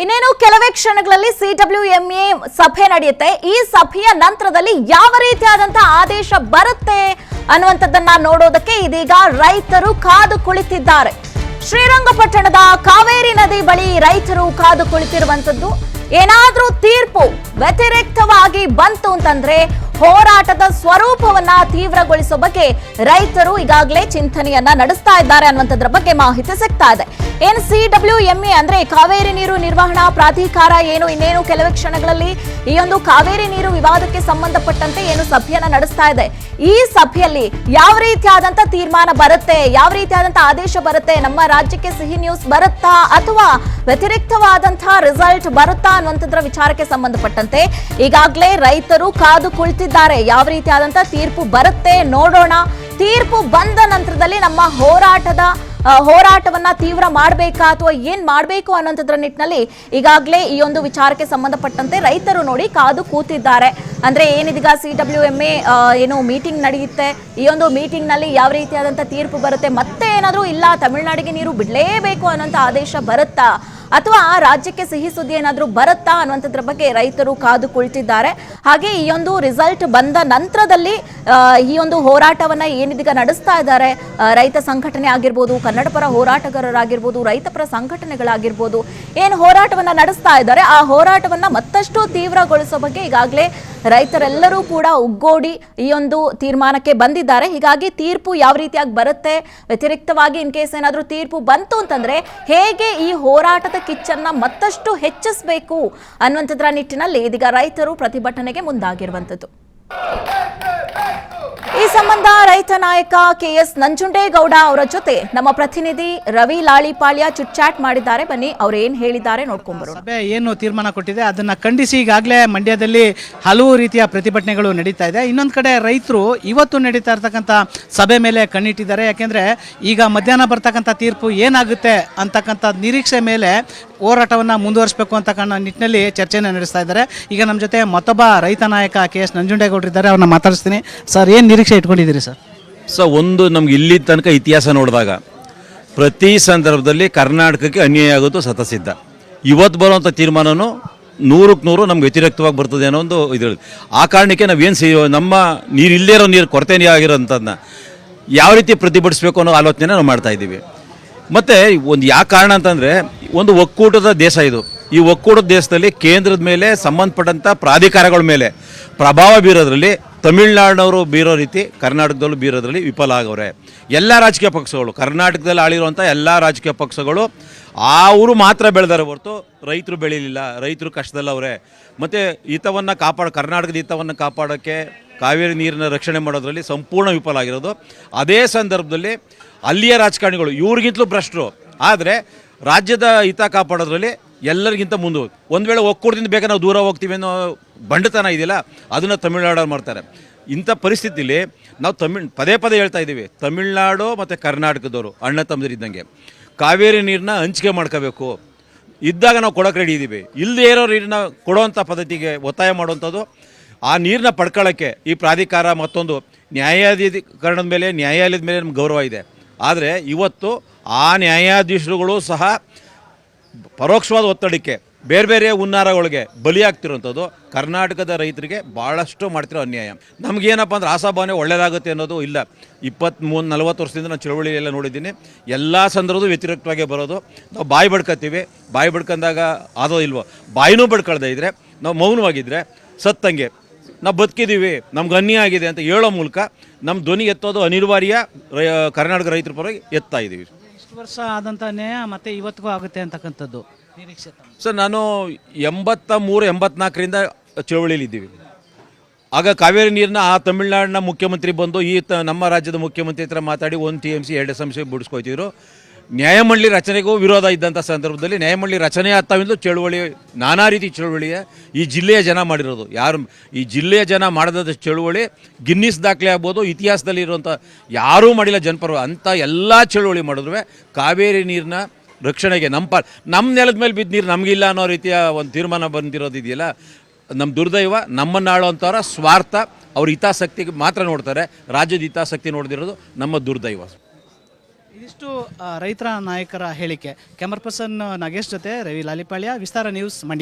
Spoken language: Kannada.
ಇನ್ನೇನು ಕೆಲವೇ ಕ್ಷಣಗಳಲ್ಲಿ CWMA ಸಭೆ ನಡೆಯುತ್ತೆ. ಈ ಸಭೆಯ ನಂತರದಲ್ಲಿ ಯಾವ ರೀತಿಯಾದಂತಹ ಆದೇಶ ಬರುತ್ತೆ ಅನ್ನುವಂಥದ್ದನ್ನ ನೋಡೋದಕ್ಕೆ ಇದೀಗ ರೈತರು ಕಾದು ಕುಳಿತಿದ್ದಾರೆ. ಶ್ರೀರಂಗಪಟ್ಟಣದ ಕಾವೇರಿ ನದಿ ಬಳಿ ರೈತರು ಕಾದು ಕುಳಿತಿರುವಂತದ್ದು. ಏನಾದ್ರೂ ತೀರ್ಪು ವ್ಯತಿರಿಕ್ತವಾಗಿ ಬಂತು ಅಂತಂದ್ರೆ ಹೋರಾಟದ ಸ್ವರೂಪವನ್ನ ತೀವ್ರಗೊಳಿಸೋ ಬಗ್ಗೆ ರೈತರು ಈಗಾಗಲೇ ಚಿಂತನೆಯನ್ನ ನಡೆಸ್ತಾ ಇದ್ದಾರೆ ಅನ್ನುವಂಥದ್ರ ಬಗ್ಗೆ ಮಾಹಿತಿ ಸಿಗ್ತಾ ಇದೆ. ಏನು CWMA ಅಂದ್ರೆ ಕಾವೇರಿ ನೀರು ನಿರ್ವಹಣಾ ಪ್ರಾಧಿಕಾರ ಏನು ಇನ್ನೇನು ಕೆಲವೇ ಕ್ಷಣಗಳಲ್ಲಿ ಈ ಒಂದು ಕಾವೇರಿ ನೀರು ವಿವಾದಕ್ಕೆ ಸಂಬಂಧಪಟ್ಟಂತೆ ಏನು ಸಭೆಯನ್ನ ನಡೆಸ್ತಾ ಇದೆ. ಈ ಸಭೆಯಲ್ಲಿ ಯಾವ ರೀತಿಯಾದಂತ ತೀರ್ಮಾನ ಬರುತ್ತೆ, ಯಾವ ರೀತಿಯಾದಂತ ಆದೇಶ ಬರುತ್ತೆ, ನಮ್ಮ ರಾಜ್ಯಕ್ಕೆ ಸಿಹಿ ನ್ಯೂಸ್ ಬರುತ್ತಾ ಅಥವಾ ವ್ಯತಿರಿಕ್ತವಾದಂತಹ ರಿಸಲ್ಟ್ ಬರುತ್ತಾ ಅನ್ನುವಂಥದ್ರ ವಿಚಾರಕ್ಕೆ ಸಂಬಂಧಪಟ್ಟಂತೆ ಈಗಾಗಲೇ ರೈತರು ಕಾದು ಕುಳಿತಿದ್ದಾರೆ. ಯಾವ ರೀತಿಯಾದಂತ ತೀರ್ಪು ಬರುತ್ತೆ ನೋಡೋಣ. ತೀರ್ಪು ಬಂದ ನಂತರದಲ್ಲಿ ನಮ್ಮ ಹೋರಾಟವನ್ನ ತೀವ್ರ ಮಾಡಬೇಕಾ ಅಥವಾ ಏನ್ ಮಾಡಬೇಕು ಅನ್ನೋಂಥದ್ರ ನಿಟ್ಟಿನಲ್ಲಿ ಈಗಾಗಲೇ ಈ ಒಂದು ವಿಚಾರಕ್ಕೆ ಸಂಬಂಧಪಟ್ಟಂತೆ ರೈತರು ನೋಡಿ ಕಾದು ಕೂತಿದ್ದಾರೆ. ಅಂದ್ರೆ ಏನಿದೀಗ CWMA ಏನು ಮೀಟಿಂಗ್ ನಡೆಯುತ್ತೆ, ಈ ಒಂದು ಮೀಟಿಂಗ್ ನಲ್ಲಿ ಯಾವ ರೀತಿಯಾದಂತ ತೀರ್ಪು ಬರುತ್ತೆ, ಮತ್ತೆ ಏನಾದ್ರೂ ಇಲ್ಲ ತಮಿಳುನಾಡಿಗೆ ನೀರು ಬಿಡಲೇಬೇಕು ಅನ್ನೋಂಥ ಆದೇಶ ಬರುತ್ತಾ ಅಥವಾ ರಾಜ್ಯಕ್ಕೆ ಸಿಹಿ ಸುದ್ದಿ ಏನಾದ್ರೂ ಬರುತ್ತಾ ಅನ್ನುವಂಥದ್ರ ಬಗ್ಗೆ ರೈತರು ಕಾದು ಕುಳಿತಿದ್ದಾರೆ. ಹಾಗೆ ಈ ಒಂದು ರಿಸಲ್ಟ್ ಬಂದ ನಂತರದಲ್ಲಿ ಈ ಒಂದು ಹೋರಾಟವನ್ನ ಏನಿದೀಗ ನಡೆಸ್ತಾ ಇದ್ದಾರೆ ರೈತ ಸಂಘಟನೆ ಆಗಿರ್ಬೋದು, ಕನ್ನಡ ಪರ ಹೋರಾಟಗಾರರಾಗಿರ್ಬೋದು, ರೈತ ಪರ ಸಂಘಟನೆಗಳಾಗಿರ್ಬೋದು, ಏನು ಹೋರಾಟವನ್ನ ನಡೆಸ್ತಾ ಇದ್ದಾರೆ ಆ ಹೋರಾಟವನ್ನ ಮತ್ತಷ್ಟು ತೀವ್ರಗೊಳಿಸೋ ಬಗ್ಗೆ ಈಗಾಗಲೇ ರೈತರೆಲ್ಲರೂ ಕೂಡ ಒಗ್ಗೂಡಿ ಈ ಒಂದು ತೀರ್ಮಾನಕ್ಕೆ ಬಂದಿದ್ದಾರೆ. ಹೀಗಾಗಿ ತೀರ್ಪು ಯಾವ ರೀತಿಯಾಗಿ ಬರುತ್ತೆ, ವ್ಯತಿರಿಕ್ತವಾಗಿ ಇನ್ ಕೇಸ್ ಏನಾದ್ರೂ ತೀರ್ಪು ಬಂತು ಅಂತಂದ್ರೆ ಹೇಗೆ ಈ ಹೋರಾಟದ ಕಿಚ್ಚನ್ನ ಮತ್ತಷ್ಟು ಹೆಚ್ಚಿಸಬೇಕು ಅನ್ನುವಂಥದ್ರ ನಿಟ್ಟಿನಲ್ಲಿ ಇದೀಗ ರೈತರು ಪ್ರತಿಭಟನೆಗೆ ಮುಂದಾಗಿರುವಂಥದ್ದು. ಈ ಸಂಬಂಧ ರೈತ ನಾಯಕ KS ನಂಜುಂಡೇಗೌಡ ಅವರ ಜೊತೆ ನಮ್ಮ ಪ್ರತಿನಿಧಿ ರವಿ ಲಾಳಿಪಾಳ್ಯ ಚಾಟ್ ಮಾಡಿದ್ದಾರೆ. ಬನ್ನಿ ಅವ್ರು ಏನ್ ಹೇಳಿದ್ದಾರೆ ನೋಡ್ಕೊಂಡ್ಬರೋಣ. ಸಭೆ ಏನು ತೀರ್ಮಾನ ಕೊಟ್ಟಿದೆ ಅದನ್ನ ಖಂಡಿಸಿ ಈಗಾಗಲೇ ಮಂಡ್ಯದಲ್ಲಿ ಹಲವು ರೀತಿಯ ಪ್ರತಿಭಟನೆಗಳು ನಡೀತಾ ಇದೆ. ಇನ್ನೊಂದು ಕಡೆ ರೈತರು ಇವತ್ತು ನಡೀತಾ ಇರ್ತಕ್ಕಂಥ ಸಭೆ ಮೇಲೆ ಕಣ್ಣಿಟ್ಟಿದ್ದಾರೆ. ಯಾಕೆಂದ್ರೆ ಈಗ ಮಧ್ಯಾಹ್ನ ಬರ್ತಕ್ಕಂಥ ತೀರ್ಪು ಏನಾಗುತ್ತೆ ಅಂತಕ್ಕಂಥ ನಿರೀಕ್ಷೆ ಮೇಲೆ ಹೋರಾಟವನ್ನು ಮುಂದುವರಿಸಬೇಕು ಅಂತ ನಿಟ್ಟಿನಲ್ಲಿ ಚರ್ಚೆಯನ್ನು ನಡೆಸ್ತಾ ಇದ್ದಾರೆ. ಈಗ ನಮ್ಮ ಜೊತೆ ಮತ್ತೊಬ್ಬ ರೈತ ನಾಯಕ KS ನಂಜುಂಡೇಗೌಡರು ಇದ್ದಾರೆ, ಅವ್ರನ್ನ ಮಾತಾಡಿಸ್ತೀನಿ. ಸರ್, ಏನು ನಿರೀಕ್ಷೆ ಇಟ್ಕೊಂಡಿದ್ದೀರಿ ಸರ್? ಒಂದು ನಮ್ಗೆ ಇಲ್ಲಿ ತನಕ ಇತಿಹಾಸ ನೋಡಿದಾಗ ಪ್ರತಿ ಸಂದರ್ಭದಲ್ಲಿ ಕರ್ನಾಟಕಕ್ಕೆ ಅನ್ಯಾಯ ಆಗೋದು ಸತಸಿದ್ಧ. ಇವತ್ತು ಬರುವಂಥ ತೀರ್ಮಾನವೂ 100ಕ್ಕೆ 100 ನಮ್ಗೆ ವ್ಯತಿರಿಕ್ತವಾಗಿ ಬರ್ತದೆ ಅನ್ನೋ ಒಂದು ಇದು. ಆ ಕಾರಣಕ್ಕೆ ನಾವೇನು ನಮ್ಮ ನೀರು ಇಲ್ಲದೇ ಇರೋ ನೀರು ಕೊರತೆ ಆಗಿರೋಂಥದ್ದನ್ನ ಯಾವ ರೀತಿ ಪ್ರತಿಭಟಿಸಬೇಕು ಅನ್ನೋ ಆಲೋಚನೆ ನಾವು ಮಾಡ್ತಾ ಇದ್ದೀವಿ. ಮತ್ತು ಒಂದು ಯಾವ ಕಾರಣ ಅಂತಂದರೆ ಒಂದು ಒಕ್ಕೂಟದ ದೇಶ ಇದು. ಈ ಒಕ್ಕೂಟದ ದೇಶದಲ್ಲಿ ಕೇಂದ್ರದ ಮೇಲೆ ಸಂಬಂಧಪಟ್ಟಂಥ ಪ್ರಾಧಿಕಾರಗಳ ಮೇಲೆ ಪ್ರಭಾವ ಬೀರೋದ್ರಲ್ಲಿ ತಮಿಳ್ನಾಡಿನವರು ಬೀರೋ ರೀತಿ ಕರ್ನಾಟಕದಲ್ಲೂ ಬೀರೋದ್ರಲ್ಲಿ ವಿಫಲ ಆಗವ್ರೆ. ಎಲ್ಲ ರಾಜಕೀಯ ಪಕ್ಷಗಳು, ಕರ್ನಾಟಕದಲ್ಲಿ ಆಳಿರುವಂಥ ಎಲ್ಲ ರಾಜಕೀಯ ಪಕ್ಷಗಳು ಅವರು ಮಾತ್ರ ಬೆಳೆದಾರೆ ಹೊರತು ರೈತರು ಬೆಳೀಲಿಲ್ಲ. ರೈತರು ಕಷ್ಟದಲ್ಲವ್ರೆ. ಮತ್ತು ಹಿತವನ್ನು ಕರ್ನಾಟಕದ ಹಿತವನ್ನು ಕಾಪಾಡೋಕ್ಕೆ ಕಾವೇರಿ ನೀರಿನ ರಕ್ಷಣೆ ಮಾಡೋದ್ರಲ್ಲಿ ಸಂಪೂರ್ಣ ವಿಫಲ ಆಗಿರೋದು. ಅದೇ ಸಂದರ್ಭದಲ್ಲಿ ಅಲ್ಲಿಯ ರಾಜಕಾರಣಿಗಳು ಇವ್ರಿಗಿಂತಲೂ ಭ್ರಷ್ಟರು. ಆದರೆ ರಾಜ್ಯದ ಹಿತ ಕಾಪಾಡೋದ್ರಲ್ಲಿ ಎಲ್ಲರಿಗಿಂತ ಮುಂದೆ ಒಂದು ವೇಳೆ ಒಕ್ಕೂಟದಿಂದ ಬೇಕಾದ್ರೆ ನಾವು ದೂರ ಹೋಗ್ತೀವಿ ಅನ್ನೋ ಬಂಡತನ ಇದೆಯಲ್ಲ, ಅದನ್ನು ತಮಿಳ್ನಾಡಲ್ಲಿ ಮಾಡ್ತಾರೆ. ಇಂಥ ಪರಿಸ್ಥಿತಿಲಿ ನಾವು ಪದೇ ಪದೇ ಹೇಳ್ತಾ ಇದ್ದೀವಿ, ತಮಿಳ್ನಾಡು ಮತ್ತು ಕರ್ನಾಟಕದವರು ಅಣ್ಣ ತಮ್ಮದಿರಿದ್ದಂಗೆ ಕಾವೇರಿ ನೀರನ್ನ ಹಂಚಿಕೆ ಮಾಡ್ಕೋಬೇಕು. ಇದ್ದಾಗ ನಾವು ಕೊಡೋಕೆ ರೆಡಿ ಇದ್ದೀವಿ. ಇಲ್ಲದೇ ಇರೋ ನೀರನ್ನ ಕೊಡೋವಂಥ ಪದ್ಧತಿಗೆ ಒತ್ತಾಯ ಮಾಡುವಂಥದ್ದು. ಆ ನೀರನ್ನ ಪಡ್ಕೊಳ್ಳೋಕ್ಕೆ ಈ ಪ್ರಾಧಿಕಾರ ಮತ್ತೊಂದು ನ್ಯಾಯಾಧೀಕರಣದ ಮೇಲೆ, ನ್ಯಾಯಾಲಯದ ಮೇಲೆ ನಮ್ಗೆ ಗೌರವ ಇದೆ. ಆದರೆ ಇವತ್ತು ಆ ನ್ಯಾಯಾಧೀಶರುಗಳು ಸಹ ಪರೋಕ್ಷವಾದ ಒತ್ತಡಕ್ಕೆ ಬೇರೆ ಬೇರೆ ಹುನ್ನಾರಗಳಿಗೆ ಬಲಿಯಾಗ್ತಿರೋಂಥದ್ದು ಕರ್ನಾಟಕದ ರೈತರಿಗೆ ಭಾಳಷ್ಟು ಮಾಡ್ತಿರೋ ಅನ್ಯಾಯ. ನಮಗೇನಪ್ಪ ಅಂದ್ರೆ ಆಶಾಭಾವನೆ ಒಳ್ಳೆಯದಾಗುತ್ತೆ ಅನ್ನೋದು ಇಲ್ಲ. 23-40 ವರ್ಷದಿಂದ ನಾನು ಚಳವಳಿ ಎಲ್ಲ ನೋಡಿದ್ದೀನಿ. ಎಲ್ಲ ಸಂದರ್ಭದೂ ವ್ಯತಿರಿಕ್ತವಾಗಿ ಬರೋದು. ನಾವು ಬಾಯಿ ಬಡ್ಕೊತೀವಿ. ಬಾಯಿ ಬಡ್ಕೊಂಡಾಗ ಆದೋ ಇಲ್ವೋ, ಬಾಯಿನೂ ಬಡ್ಕೊಳ್ದೇ ಇದ್ದರೆ, ನಾವು ಮೌನವಾಗಿದ್ದರೆ ಸತ್ತಂಗೆ ನಾವು ಬದುಕಿದ್ದೀವಿ, ನಮ್ಗೆ ಅನ್ಯಾಯ ಆಗಿದೆ ಅಂತ ಹೇಳೋ ಮೂಲಕ ನಮ್ಮ ಧ್ವನಿ ಎತ್ತೋದು ಅನಿವಾರ್ಯ. ಕರ್ನಾಟಕ ರೈತರ ಪರವಾಗಿ ಎತ್ತಾ ಇದ್ದೀವಿ. ಇಷ್ಟು ವರ್ಷ ಆದಂಥ ನ್ಯಾಯ ಮತ್ತೆ ಇವತ್ತಿಗೂ ಆಗುತ್ತೆ ಅಂತಕ್ಕಂಥದ್ದು ನಿರೀಕ್ಷೆ ಸರ್? ನಾನು 83-84ರಿಂದ ಚಳವಳಿಯಲ್ಲಿದ್ದೀವಿ. ಆಗ ಕಾವೇರಿ ನೀರನ್ನ ಆ ತಮಿಳ್ನಾಡಿನ ಮುಖ್ಯಮಂತ್ರಿ ಬಂದು ನಮ್ಮ ರಾಜ್ಯದ ಮುಖ್ಯಮಂತ್ರಿ ಹತ್ರ ಮಾತಾಡಿ 1 TMC 2 SMC ಬಿಡಿಸ್ಕೊಯ್ತಿದ್ರು. ನ್ಯಾಯಮಂಡಳಿ ರಚನೆಗೂ ವಿರೋಧ ಇದ್ದಂಥ ಸಂದರ್ಭದಲ್ಲಿ ನ್ಯಾಯಮಂಡಳಿ ರಚನೆ ಆಗ್ತಾವಿಂದು ಚಳುವಳಿ, ನಾನಾ ರೀತಿ ಚಳುವಳಿಯ ಈ ಜಿಲ್ಲೆಯ ಜನ ಮಾಡಿರೋದು. ಯಾರು ಈ ಜಿಲ್ಲೆಯ ಜನ ಮಾಡಿದ ಚಳುವಳಿ ಗಿನ್ನಿಸ್ ದಾಖಲೆ ಆಗ್ಬೋದು, ಇತಿಹಾಸದಲ್ಲಿ ಇರುವಂಥ ಯಾರೂ ಮಾಡಿಲ್ಲ ಜನಪರ ಅಂಥ ಎಲ್ಲ ಚಳುವಳಿ ಮಾಡಿದ್ರು ಕಾವೇರಿ ನೀರನ್ನ ರಕ್ಷಣೆಗೆ ನಮ್ಮ ನೆಲದ ಮೇಲೆ ಬಿದ್ದ ನೀರು ನಮಗಿಲ್ಲ ಅನ್ನೋ ರೀತಿಯ ಒಂದು ತೀರ್ಮಾನ ಬಂದಿರೋದು ಇದೆಯಲ್ಲ, ನಮ್ಮ ದುರ್ದೈವ. ನಮ್ಮನ್ನು ಆಳೋಂಥವ್ರ ಸ್ವಾರ್ಥ, ಅವ್ರ ಹಿತಾಸಕ್ತಿಗೆ ಮಾತ್ರ ನೋಡ್ತಾರೆ, ರಾಜ್ಯದ ಹಿತಾಸಕ್ತಿ ನೋಡ್ದಿರೋದು ನಮ್ಮ ದುರ್ದೈವ. ಇದಿಷ್ಟು ರೈತರ ನಾಯಕರ ಹೇಳಿಕೆ. ಕ್ಯಾಮರಾ ಪರ್ಸನ್ ನಾಗೇಶ್ ಜೊತೆ ರವಿ ಲಾಲಿಪಾಳ್ಯ, ವಿಸ್ತಾರ ನ್ಯೂಸ್, ಮಂಡ್ಯ.